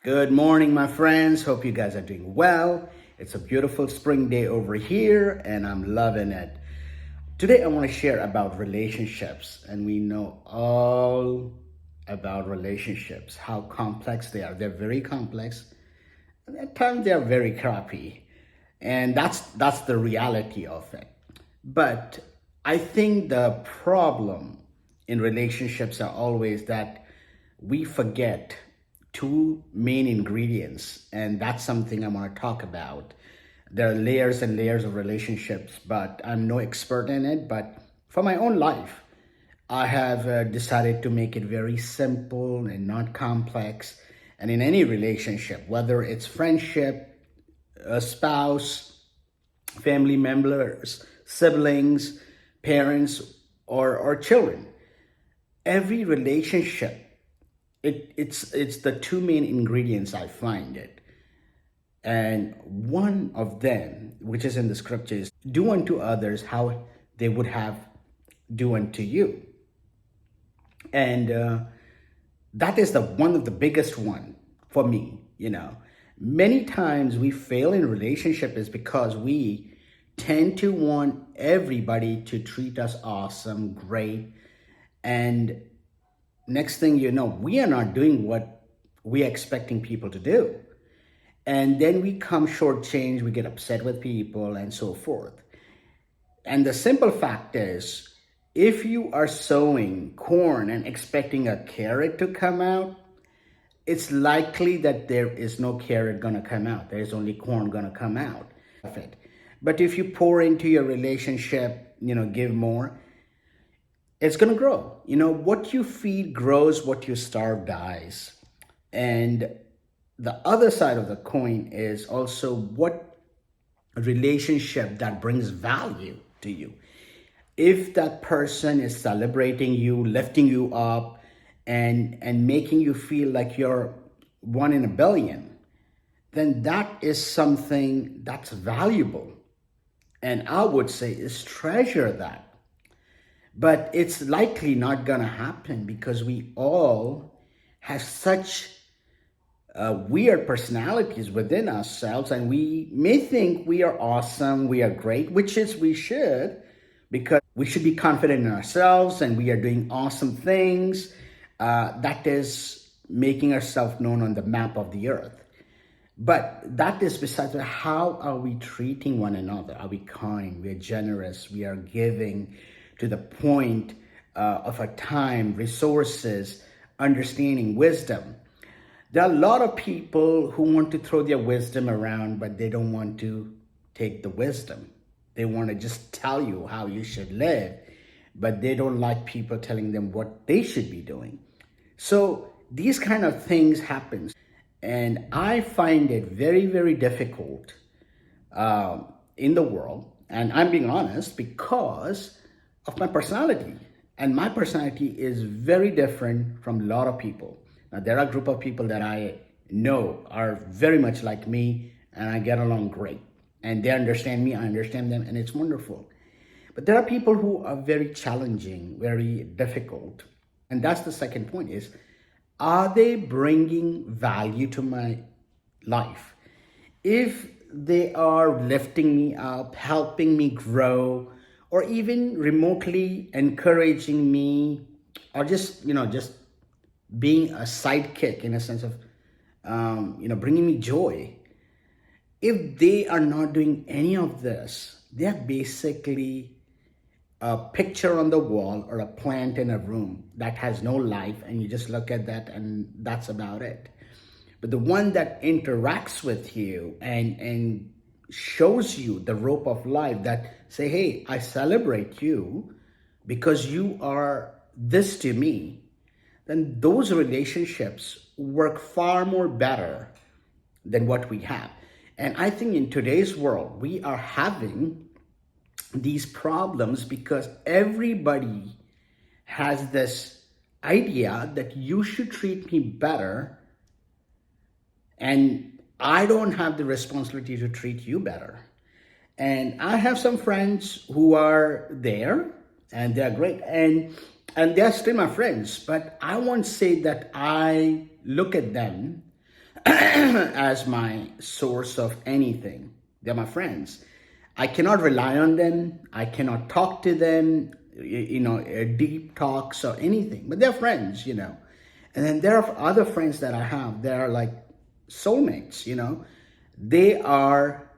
Good morning, my friends. Hope you guys are doing well. It's a beautiful spring day over here, and I'm loving it. Today, I want to share about relationships, and we know all about relationships, how complex they are. They're very complex, and at times they are very crappy, and that's the reality of it. But I think the problem in relationships are always that we forget two main ingredients, and that's something I want to talk about. There are layers and layers of relationships, but I'm no expert in it. But for my own life, I have decided to make it very simple and not complex. And in any relationship, whether it's friendship, a spouse, family members, siblings, parents, or children, every relationship, it's the two main ingredients I find it. And one of them, which is in the scriptures, do unto others how they would have do unto you. And that is the one of the biggest one for me. Many times we fail in relationship is because we tend to want everybody to treat us awesome, great, and next thing you know, we are not doing what we're expecting people to do. And then we come shortchanged, we get upset with people, and so forth. And the simple fact is, if you are sowing corn and expecting a carrot to come out, it's likely that there is no carrot going to come out. There's only corn going to come out of it. But if you pour into your relationship, give more, it's going to grow. What you feed grows, what you starve dies. And the other side of the coin is also what relationship that brings value to you. If that person is celebrating you, lifting you up, and making you feel like you're one in a billion, then that is something that's valuable. And I would say is treasure that. But it's likely not going to happen because we all have such weird personalities within ourselves, and we may think we are awesome, we are great, which is we should, because we should be confident in ourselves and we are doing awesome things. That is making ourselves known on the map of the earth. But that is besides how are we treating one another? Are we kind? We are generous. We are giving to the point of our time, resources, understanding, wisdom. There are a lot of people who want to throw their wisdom around, but they don't want to take the wisdom. They want to just tell you how you should live, but they don't like people telling them what they should be doing. So these kind of things happen. And I find it very, very difficult in the world. And I'm being honest because of my personality. And my personality is very different from a lot of people. Now, there are a group of people that I know are very much like me, and I get along great. And they understand me, I understand them, and it's wonderful. But there are people who are very challenging, very difficult. And that's the second point is, are they bringing value to my life? If they are lifting me up, helping me grow, or even remotely encouraging me, or just being a sidekick in a sense of bringing me joy. If they are not doing any of this, they're basically a picture on the wall or a plant in a room that has no life, and you just look at that and that's about it. But the one that interacts with you and shows you the rope of life, that say, hey, I celebrate you because you are this to me, then those relationships work far more better than what we have. And I think in today's world, we are having these problems because everybody has this idea that you should treat me better, and I don't have the responsibility to treat you better. And I have some friends who are there and they're great, and they're still my friends, but I won't say that I look at them as my source of anything. They're my friends. I cannot rely on them. I cannot talk to them, deep talks or anything, but they're friends, And then there are other friends that I have. They are like soulmates, They are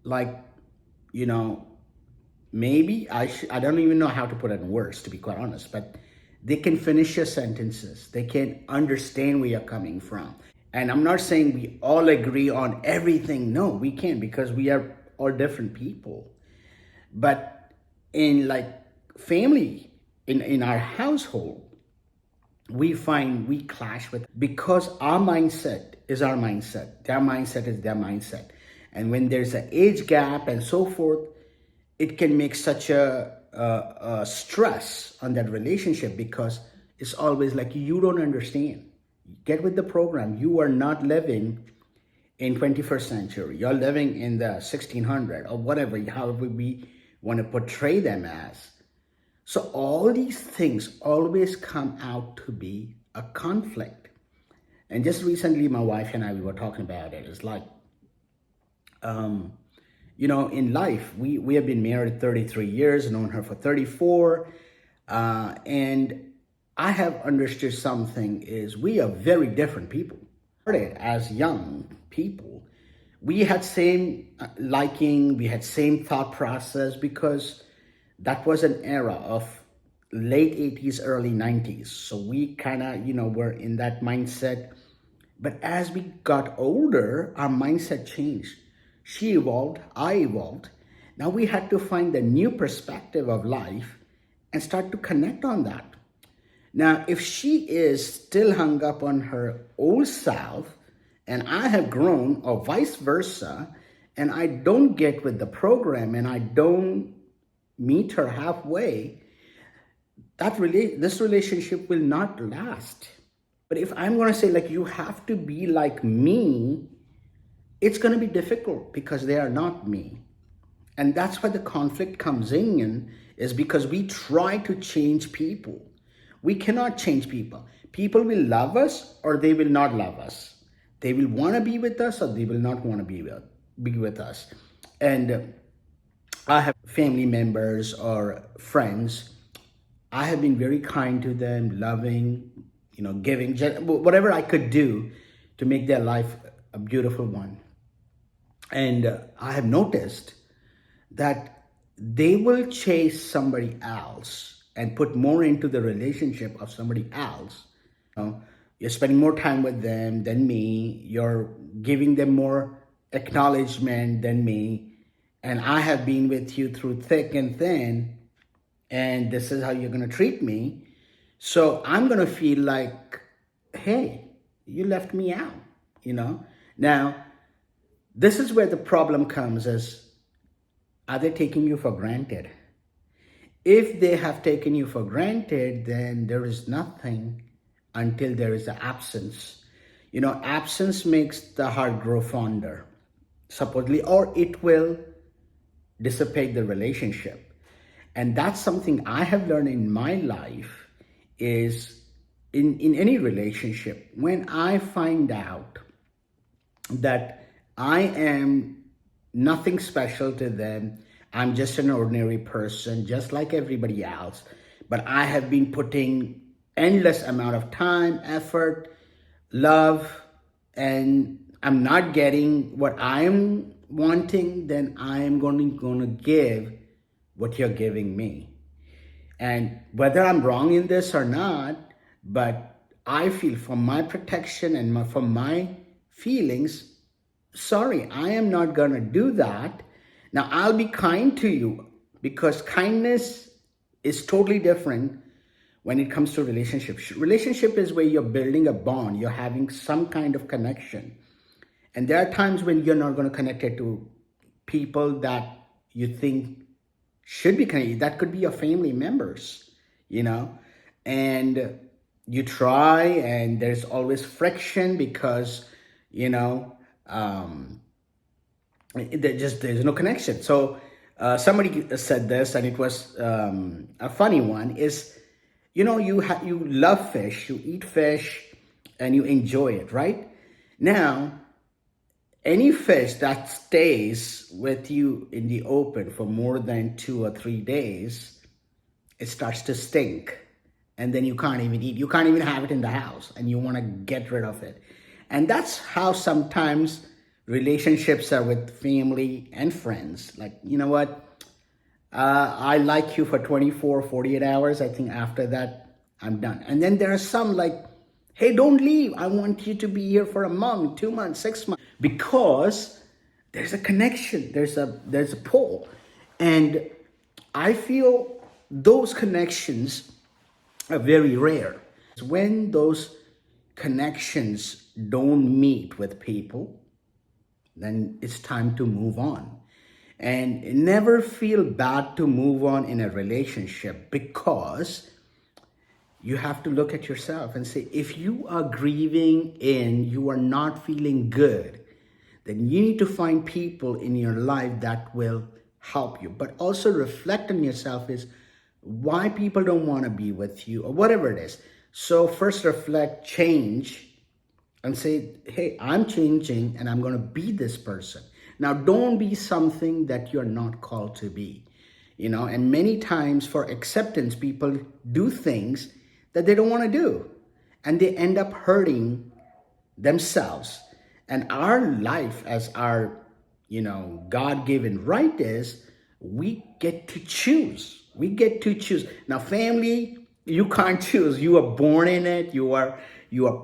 like, maybe I don't even know how to put it in words, to be quite honest, but they can finish your sentences. They can understand where you're coming from. And I'm not saying we all agree on everything. No, we can't, because we are all different people. But in like family, in our household, we find we clash with, because our mindset is our mindset. Their mindset is their mindset. And when there's an age gap and so forth, it can make such a stress on that relationship, because it's always like, you don't understand. Get with the program. You are not living in 21st century. You're living in the 1600 or whatever, however we want to portray them as. So all these things always come out to be a conflict. And just recently, my wife and I, we were talking about it. It's like, in life, we have been married 33 years, known her for 34. And I have understood something is we are very different people. As young people, we had same liking, we had same thought process, because that was an era of late 80s, early 90s. So we kind of, were in that mindset. But as we got older, our mindset changed. She evolved, I evolved. Now we had to find a new perspective of life and start to connect on that. Now, if she is still hung up on her old self and I have grown, or vice versa, and I don't get with the program and I don't meet her halfway, this relationship will not last. But if I'm going to say, like, you have to be like me, it's going to be difficult, because they are not me. And that's why the conflict comes in, is because we try to change people. We cannot change people. People will love us or they will not love us. They will want to be with us or they will not want to be with us. And I have family members or friends. I have been very kind to them, loving, giving, whatever I could do to make their life a beautiful one. And I have noticed that they will chase somebody else and put more into the relationship of somebody else. You're spending more time with them than me. You're giving them more acknowledgement than me. And I have been with you through thick and thin, and this is how you're going to treat me. So I'm going to feel like, hey, you left me out, Now, this is where the problem comes, is, are they taking you for granted? If they have taken you for granted, then there is nothing until there is an absence. Absence makes the heart grow fonder, supposedly, or it will dissipate the relationship. And that's something I have learned in my life, is in any relationship, when I find out that I am nothing special to them, I'm just an ordinary person, just like everybody else, but I have been putting endless amount of time, effort, love, and I'm not getting what I'm wanting, then I'm going to give what you're giving me. And whether I'm wrong in this or not, but I feel, for my protection and for my feelings, sorry, I am not going to do that. Now, I'll be kind to you, because kindness is totally different when it comes to relationships. Relationship is where you're building a bond. You're having some kind of connection. And there are times when you're not going to connect it to people that you think should be connected. That could be your family members, and you try, and there's always friction, because, there's no connection. So somebody said this, and it was a funny one, is, you love fish, you eat fish, and you enjoy it, right? Now, Any fish that stays with you in the open for more than 2 or 3 days, it starts to stink. And then you can't even eat. You can't even have it in the house and you want to get rid of it. And that's how sometimes relationships are with family and friends. Like, you know what? I like you for 24, 48 hours. I think after that, I'm done. And then there are some like, hey, don't leave. I want you to be here for a month, 2 months, 6 months. Because there's a connection, there's a pull. And I feel those connections are very rare. When those connections don't meet with people, then it's time to move on. And never feel bad to move on in a relationship, because you have to look at yourself and say, if you are grieving and you are not feeling good, then you need to find people in your life that will help you. But also reflect on yourself is why people don't want to be with you or whatever it is. So first reflect, change, and say, hey, I'm changing and I'm going to be this person. Now, don't be something that you're not called to be. And many times for acceptance, people do things that they don't want to do, and they end up hurting themselves. And our life as our, God-given right is we get to choose. We get to choose. Now, family, you can't choose. You are born in it. You are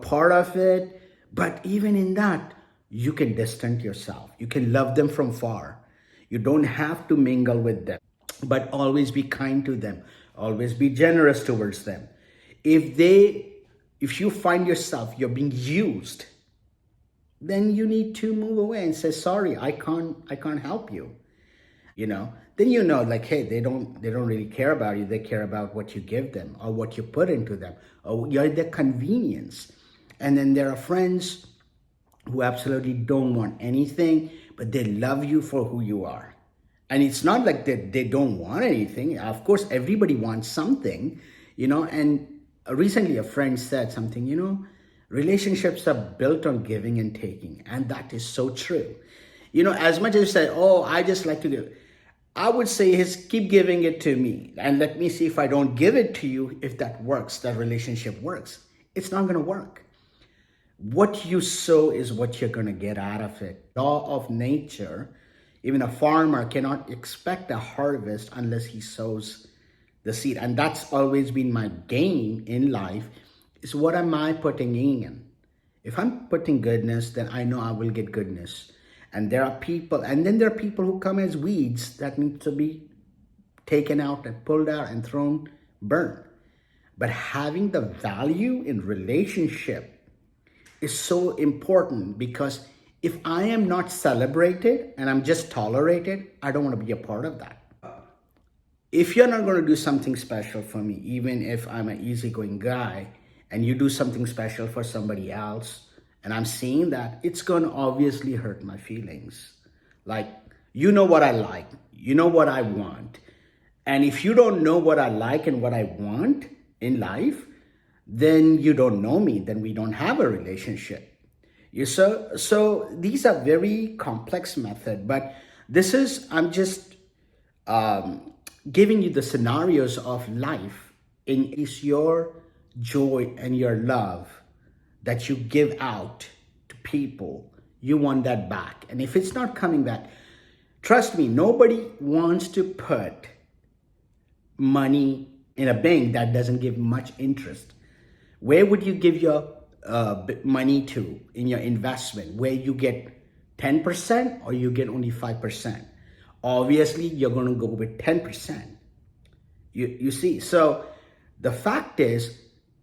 part of it. But even in that, you can distance yourself. You can love them from far. You don't have to mingle with them, but always be kind to them. Always be generous towards them. If you find yourself, you're being used, then you need to move away and say, sorry, I can't help you. Then like, hey, they don't really care about you. They care about what you give them or what you put into them, or you're their convenience. And then there are friends who absolutely don't want anything, but they love you for who you are. And it's not like they don't want anything. Of course, everybody wants something, and recently a friend said something, relationships are built on giving and taking. And that is so true. As much as you say, oh, I just like to give, I would say is keep giving it to me and let me see if I don't give it to you, if that works, that relationship works. It's not going to work. What you sow is what you're going to get out of it. Law of nature, even a farmer cannot expect a harvest unless he sows the seed. And that's always been my game in life, is what am I putting in? If I'm putting goodness, then I know I will get goodness. And there are people who come as weeds that need to be taken out and pulled out and thrown, burned. But having the value in relationship is so important, because if I am not celebrated and I'm just tolerated, I don't want to be a part of that. If you're not going to do something special for me, even if I'm an easygoing guy, and you do something special for somebody else, and I'm seeing that, it's going to obviously hurt my feelings. Like, you know what I like, you know what I want. And if you don't know what I like and what I want in life, then you don't know me, then we don't have a relationship. So these are very complex method, but I'm just giving you the scenarios of life. Is your joy and your love that you give out to people, you want that back. And if it's not coming back, trust me, nobody wants to put money in a bank that doesn't give much interest. Where would you give your money to in your investment, where you get 10% or you get only 5%? Obviously, you're going to go with 10%. You see, so the fact is,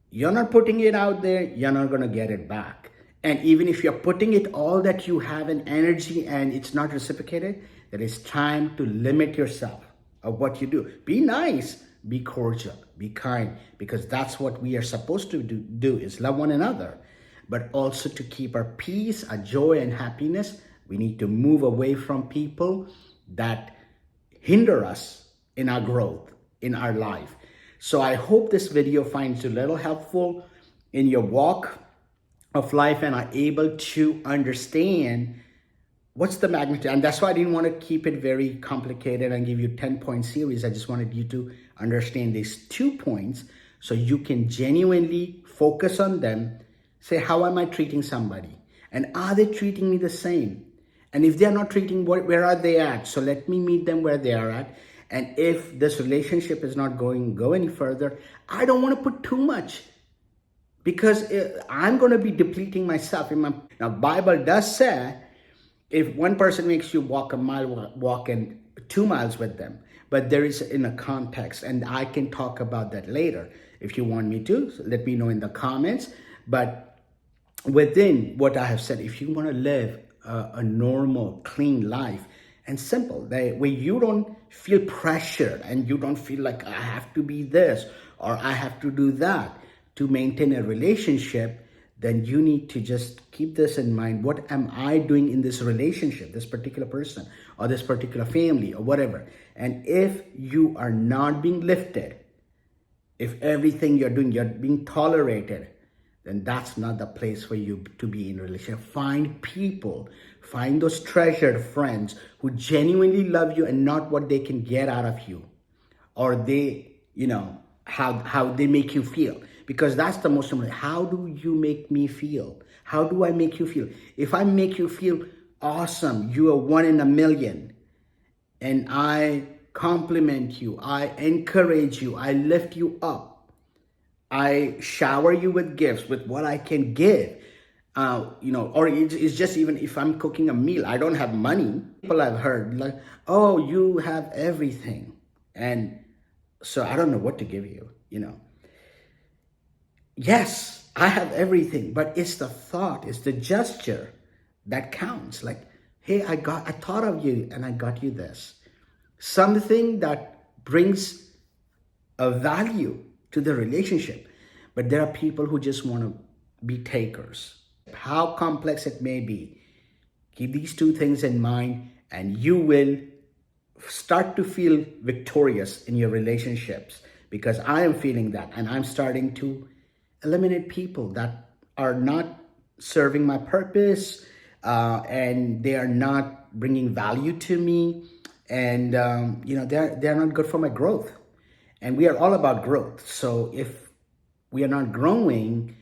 you're not putting it out there, you're not going to get it back. And even if you're putting it all that you have in energy and it's not reciprocated, then it's time to limit yourself of what you do. Be nice, be cordial, be kind, because that's what we are supposed to do is love one another. But also to keep our peace, our joy and happiness, we need to move away from people that hinder us in our growth, in our life. So I hope this video finds you a little helpful in your walk of life and are able to understand what's the magnitude? And that's why I didn't want to keep it very complicated and give you 10-point series. I just wanted you to understand these 2 points so you can genuinely focus on them. Say, how am I treating somebody? And are they treating me the same? And if they're not treating, where are they at? So let me meet them where they are at. And if this relationship is not going go any further, I don't want to put too much, because I'm going to be depleting myself. Now, Bible does say, if one person makes you walk a mile, walk in 2 miles with them. But there is in a context, and I can talk about that later. If you want me to, so let me know in the comments. But within what I have said, if you want to live a normal, clean life, and simple, where you don't feel pressured and you don't feel like I have to be this or I have to do that to maintain a relationship, then you need to just keep this in mind. What am I doing in this relationship, this particular person or this particular family or whatever? And if you are not being lifted, if everything you're doing, you're being tolerated, then that's not the place for you to be in a relationship. Find people, find those treasured friends who genuinely love you and not what they can get out of you, or they, how they make you feel. Because that's the most important. How do you make me feel? How do I make you feel? If I make you feel awesome, you are 1 in a million, and I compliment you, I encourage you, I lift you up, I shower you with gifts, with what I can give, or it's just even if I'm cooking a meal, I don't have money. People I've heard like, oh, you have everything. And so I don't know what to give you, Yes, I have everything, but it's the thought, it's the gesture that counts. Like, hey, I thought of you and I got you this. Something that brings a value to the relationship. But there are people who just want to be takers. How complex it may be, keep these 2 things in mind and you will start to feel victorious in your relationships, because I am feeling that, and I'm starting to eliminate people that are not serving my purpose, and they are not bringing value to me, and they're not good for my growth. And we are all about growth. So if we are not growing,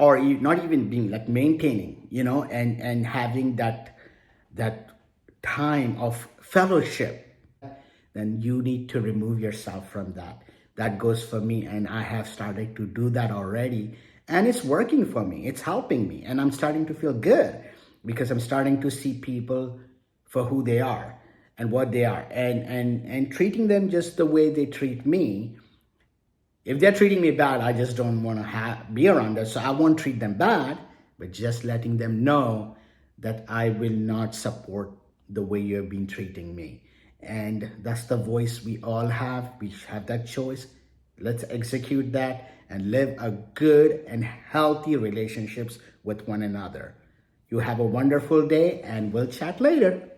or not even being like maintaining, and having that time of fellowship, then you need to remove yourself from that. That goes for me, and I have started to do that already, and it's working for me. It's helping me, and I'm starting to feel good because I'm starting to see people for who they are and what they are, and treating them just the way they treat me. If they're treating me bad, I just don't want to be around them. So I won't treat them bad, but just letting them know that I will not support the way you've been treating me. And that's the voice we all have. We have that choice. Let's execute that and live a good and healthy relationships with one another. You have a wonderful day, and we'll chat later.